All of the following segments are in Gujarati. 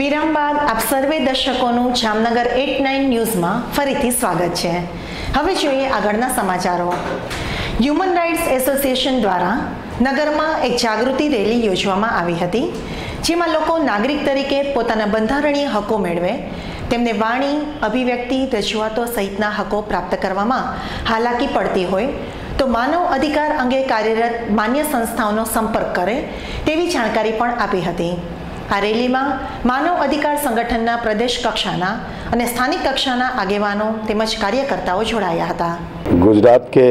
વિરામ બાદ આપ સર્વે દર્શકોનું જામનગર 89 ન્યૂઝમાં ફરીથી સ્વાગત છે। હવે જોઈએ આગળના સમાચારો। હ્યુમન રાઇટ્સ એસોસિએશન દ્વારા નગરમાં એક જાગૃતિ રેલી યોજવામાં આવી હતી, જેમાં લોકો નાગરિક તરીકે પોતાના બંધારણીય હકો મેળવે, તેમને વાણી, અભિવ્યક્તિ, રજૂઆતો સહિતના હકો પ્રાપ્ત કરવામાં હાલાકી પડતી હોય તો માનવ અધિકાર અંગે કાર્યરત માન્ય સંસ્થાઓનો સંપર્ક કરે તેવી જાણકારી પણ આપી હતી। આ રેલીમાં માનવ અધિકાર સંગઠનના પ્રદેશ કક્ષાના અને સ્થાનિક કક્ષાના આગેવાનો તેમજ કાર્યકર્તાઓ જોડાયા હતા। गुजरात के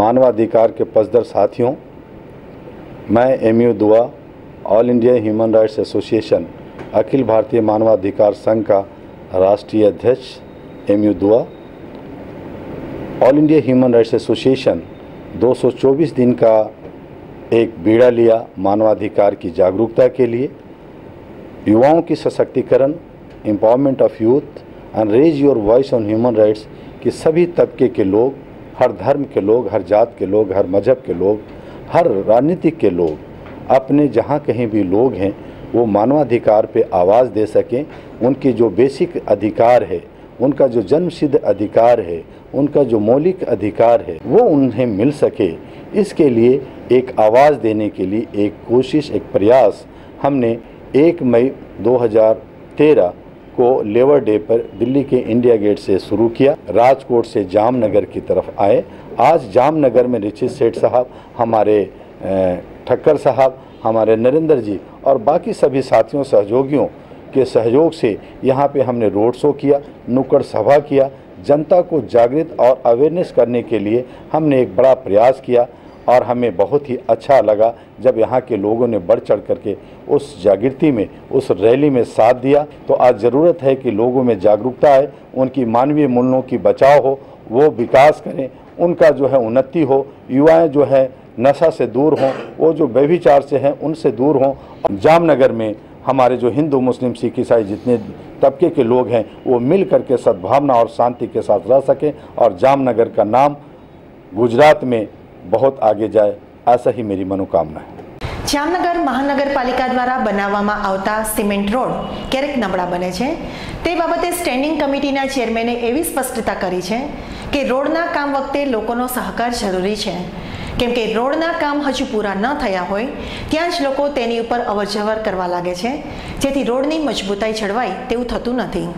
मानवाधिकार के पसदर साथियों, मैं MU Dua all India human rights association अखिल भारतीय मानवाधिकार संघ का राष्ट्रीय अध्यक्ष MU Dua all India human rights association 224 दिन का एक बीड़ा लिया मानवाधिकार की जागरूकता के लिए। युवाओं की सशक्तिकरण, empowerment of youth and raise your voice on human rights कि सभी तबके के लोग, हर धर्म के लोग, हर जात के लोग, हर मजहब के लोग, हर राजनीतिक के लोग, अपने जहाँ कहीं भी लोग हैं वो मानवाधिकार पे आवाज़ दे सकें। उनकी जो बेसिक अधिकार है, उनका जो जन्मसिद्ध अधिकार है, उनका जो मौलिक अधिकार है वो उन्हें मिल सके, इसके लिए एक आवाज़ देने के लिए एक कोशिश, एक प्रयास हमने 1 मई 2013 को लेबर डे पर दिल्ली के इंडिया गेट से शुरू किया। राजकोट से जामनगर की तरफ आए। आज जामनगर में ऋषि सेठ साहब, हमारे ठक्कर साहब, हमारे नरेंद्र जी और बाकी सभी साथियों सहयोगियों के सहयोग से यहाँ पे हमने रोड शो किया, नुक्कड़ सभा किया। जनता को जागृत और अवेयरनेस करने के लिए हमने एक बड़ा प्रयास किया और हमें बहुत ही अच्छा लगा जब यहाँ के लोगों ने बढ़ चढ़ करके उस जागृति में, उस रैली में साथ दिया। तो आज ज़रूरत है कि लोगों में जागरूकता आए, उनकी मानवीय मूल्यों की बचाव हो, वो विकास करें, उनका जो है उन्नति हो, युवाएं जो है नशा से दूर हों, वो जो व्यभिचार से हैं उनसे दूर हों। जामनगर में हमारे जो हिंदू, मुस्लिम, सिख, ईसाई जितने तबके के लोग हैं वो मिल करके सद्भावना और शांति के साथ रह सकें और जामनगर का नाम गुजरात में बहुत आगे जाए, ऐसा ही मेरी मनोकामना है। જામનગર મહાનગરપાલિકા દ્વારા બનાવવામાં આવતા સિમેન્ટ રોડ ક્યારેક નબળા બને છે તે બાબતે સ્ટેન્ડિંગ કમિટીના ચેરમેને એવી સ્પષ્ટતા કરી છે કે રોડના કામ વખતે લોકોનો સહકાર જરૂરી છે, કેમ કે રોડના કામ હજુ પૂરા ન થયા હોય ત્યાં જ લોકો તેની ઉપર અવરજવર કરવા લાગે છે, જેથી રોડની મજબૂતાઈ જળવાય તેવું થતું નથી।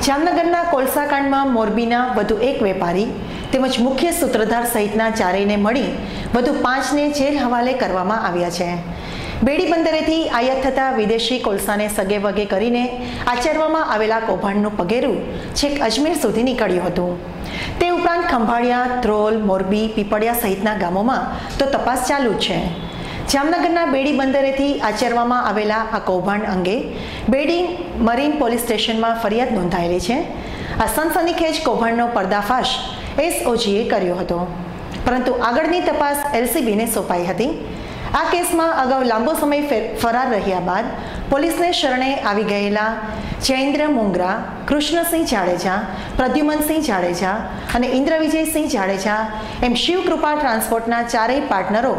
જામનગરના કોલસાકાંડમાં મોરબીના વધુ એક વેપારી તેમજ મુખ્ય સૂત્રધાર સહિતના ચારેયને મળી વધુ 5ને જેલ હવાલે કરવામાં આવ્યા છે। બેડી બંદરેથી આયાત થતા વિદેશી કોલસાને સગે વગે કરીને આચરવામાં આવેલા કૌભાંડનું પગેરું છેક અજમેર સુધી નીકળ્યું હતું। તે ઉપરાંત ખંભાળિયા, ધ્રોલ, મોરબી, પીપળિયા સહિતના ગામોમાં તો તપાસ ચાલુ જ છે। જામનગરના બેડી બંદરેથી આચરવામાં આવેલા આ કૌભાંડ અંગે બેડી મરીન પોલીસ સ્ટેશનમાં ફરિયાદ નોંધાયેલી છે। આ સનસનીખેજ કૌભાંડનો પર્દાફાશ એસઓજીએ કર્યો હતો, પરંતુ આગળની તપાસ એલસીબીને સોંપાઈ હતી। આ કેસમાં અગાઉ લાંબો સમય ફરાર રહ્યા બાદ પોલીસને શરણે આવી ગયેલા જયેન્દ્ર મુંગરા, કૃષ્ણસિંહ જાડેજા, પ્રદ્યુમનસિંહ જાડેજા અને ઇન્દ્રવિજયસિંહ જાડેજા એમ શિવકૃપા ટ્રાન્સપોર્ટના ચારેય પાર્ટનરો,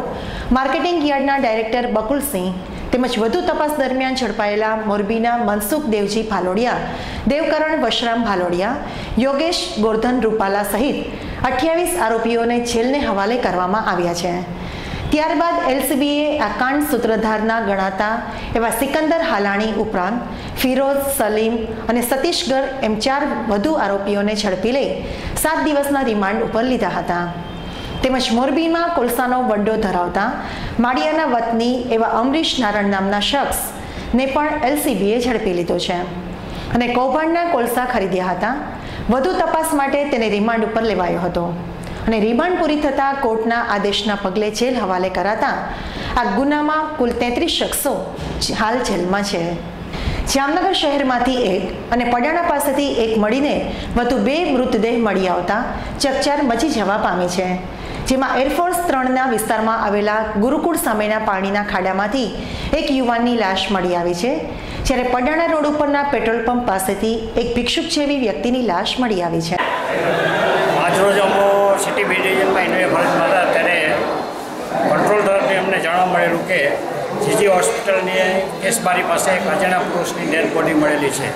માર્કેટિંગ યાર્ડના ડાયરેક્ટર બકુલસિંહ તેમજ વધુ તપાસ દરમિયાન ઝડપાયેલા મોરબીના મનસુખ દેવજી ભાલોડિયા, દેવકરણ વશરામ ભાલોડિયા, યોગેશ ગોરધન રૂપાલા સહિત 28 આરોપીઓને જેલને હવાલે કરવામાં આવ્યા છે। ત્યારબાદ એલસીબીએ આ કાંડ સૂત્રધારના ગણાતા એવા સિકંદર હાલાણી ઉપરાંત ફિરોઝ, સલીમ અને સતીશગર એમ 4 વધુ આરોપીઓને ઝડપી લઈ 7 દિવસના રિમાન્ડ ઉપર લીધા હતા। તેમજ મોરબીમાં કોલસાનો વંડો ધરાવતા માળિયાના વતની એવા અમરીશ નારણ નામના શખ્સને પણ એલસીબીએ ઝડપી લીધો છે અને કૌભાંડના કોલસા ખરીદ્યા હતા। વધુ તપાસ માટે તેને રિમાન્ડ ઉપર લેવાયો હતો અને રિમાન્ડ પૂરી થતાં કોર્ટના આદેશના પગલે જેલ હવાલે કરાતા આ ગુનામાં કુલ 33 શખ્સો હાલ જેલમાં છે। જામનગર શહેરમાંથી એક અને પડાણા પાસેથી એક મળીને વધુ 2 મૃતદેહ મળી આવતા ચકચાર મચી જવા પામી છે, જેમાં એરફોર્સ 3ના વિસ્તારમાં આવેલા ગુરુકુળ સામેના પાણીના ખાડામાંથી એક યુવાનની લાશ મળી આવી છે, જ્યારે પડાણા રોડ ઉપરના પેટ્રોલ પંપ પાસેથી એક ભિક્ષુક જેવી વ્યક્તિની લાશ મળી આવી છે। આજરોજ અમો સિટી બી ડિવિઝનમાં ઇન્ડિયા ફરજમાં હતા ત્યારે કંટ્રોલ તરફથી અમને જાણવા મળેલું કે જીજી હોસ્પિટલની કેસબારી પાસે એક અજાણ્યા પુરુષની ડેડ બોડી મળેલી છે,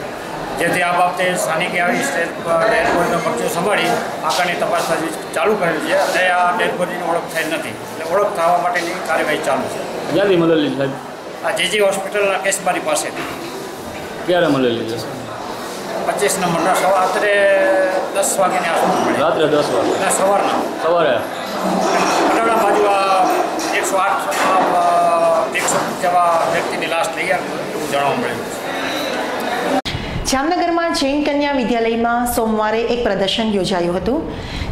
જેથી આ બાબતે સ્થાનિકે આવી ડેડ બોડીનો કબજો સંભાળી આગળની તપાસ ચાલુ કરેલી છે અને આ ડેડ બોડીની ઓળખ થઈ નથી, એટલે ઓળખ થવા માટેની કાર્યવાહી ચાલુ છે. ક્યાંથી મળેલી સાહેબ? આ જીજી હોસ્પિટલના કેસબારી પાસેથી. ક્યારે મળેલી છે? 25 નંબરના રાત્રે 10 વાગ્યાની આસપાસ મળે. રાત્રે 10 વાગે અને સવારના સવારે કડાણા બાજુ આ 108 100 જેવા વ્યક્તિની લાશ લઈ આવી એવું જાણવા મળ્યું છે. જામનગરમાં જૈન કન્યા વિદ્યાલયમાં સોમવારે એક પ્રદર્શન યોજાયું હતું,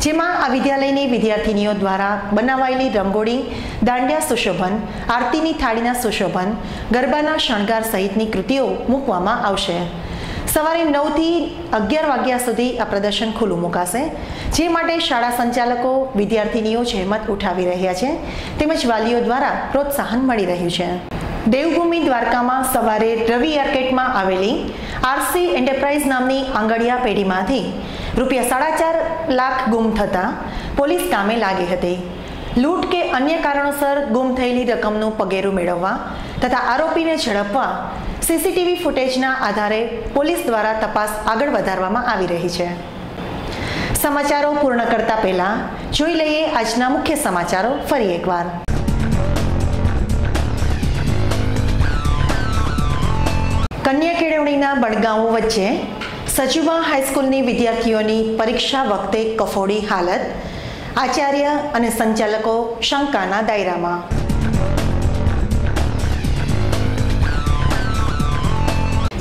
જેમાં આ વિદ્યાલયની વિદ્યાર્થીનીઓ દ્વારા બનાવાયેલી રંગોળી, દાંડિયા સુશોભન, આરતીની થાળીના સુશોભન, ગરબાના શણગાર સહિતની કૃતિઓ મૂકવામાં આવશે. સવારે 9 થી 11 વાગ્યા સુધી આ પ્રદર્શન ખુલ્લું મુકાશે, જે માટે શાળા સંચાલકો વિદ્યાર્થીનીઓ જહેમત ઉઠાવી રહ્યા છે, તેમજ વાલીઓ દ્વારા પ્રોત્સાહન મળી રહ્યું છે. દેવભૂમિ દ્વારકામાં સવારે રવિ આર્કેટમાં આવેલી આરસી એન્ટરપ્રાઇઝ નામની આંગડિયા પેઢીમાંથી ₹4.5 લાખ ગુમ થતાં પોલીસ કામે લાગી હતી. લૂંટ કે અન્ય કારણોસર ગુમ થયેલી રકમનું પગેરું મેળવવા તથા આરોપીને ઝડપવા સીસીટીવી ફૂટેજના આધારે પોલીસ દ્વારા તપાસ આગળ વધારવામાં આવી રહી છે. સમાચારો પૂર્ણ કરતા પહેલા જોઈ લઈએ આજના મુખ્ય સમાચારો ફરી એકવાર. કન્યા કેળવણીના બળગાંવો વચ્ચે સજુબા હાઈસ્કૂલની વિદ્યાર્થીઓની પરીક્ષા વખતે કફોડી હાલત, આચાર્ય અને સંચાલકો શંકાના દાયરામાં.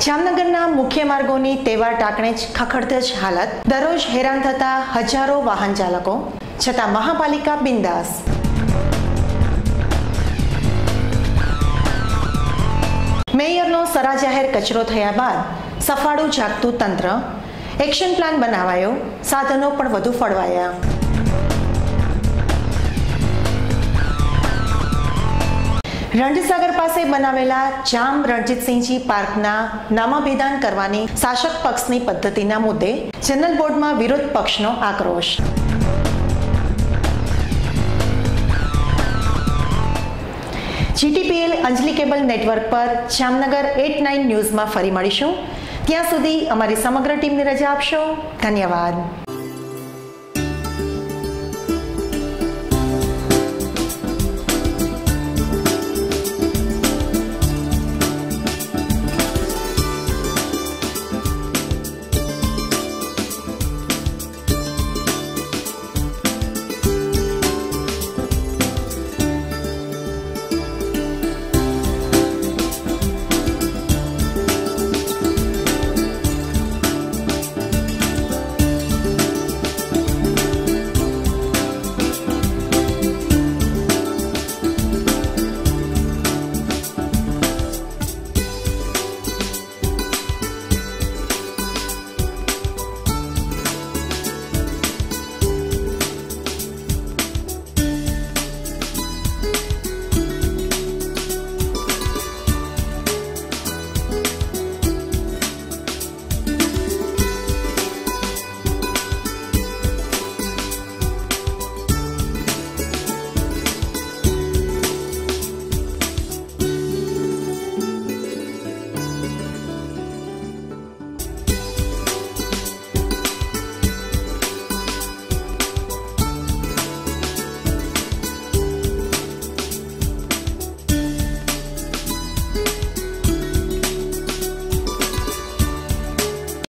જામનગરના મુખ્ય માર્ગોની તેવા ટાંકણે જ ખખડધજ હાલત, દરરોજ હેરાન થતા હજારો વાહન ચાલકો, છતાં મહાપાલિકા બિંદાસ. મેયરનો સરા જાહેર કચરો થયા બાદ સફાળું જાગતું તંત્ર, એક્શન પ્લાન બનાવાયો, સાધનો પણ વધુ ફળવાયા. રણજીતસાગર પાસે બનાવેલા જામ રણજીતસિંહજી પાર્કના નામાભિધાન કરવાની શાસક પક્ષની પદ્ધતિના મુદ્દે જનરલ બોર્ડમાં વિરોધ પક્ષનો આક્રોશ. GTPL અંજલી કેબલ નેટવર્ક પર જામનગર 8/9 ન્યૂઝમાં ફરી મળીશું. ત્યાં સુધી અમારી સમગ્ર ટીમને રજા આપશો. ધન્યવાદ.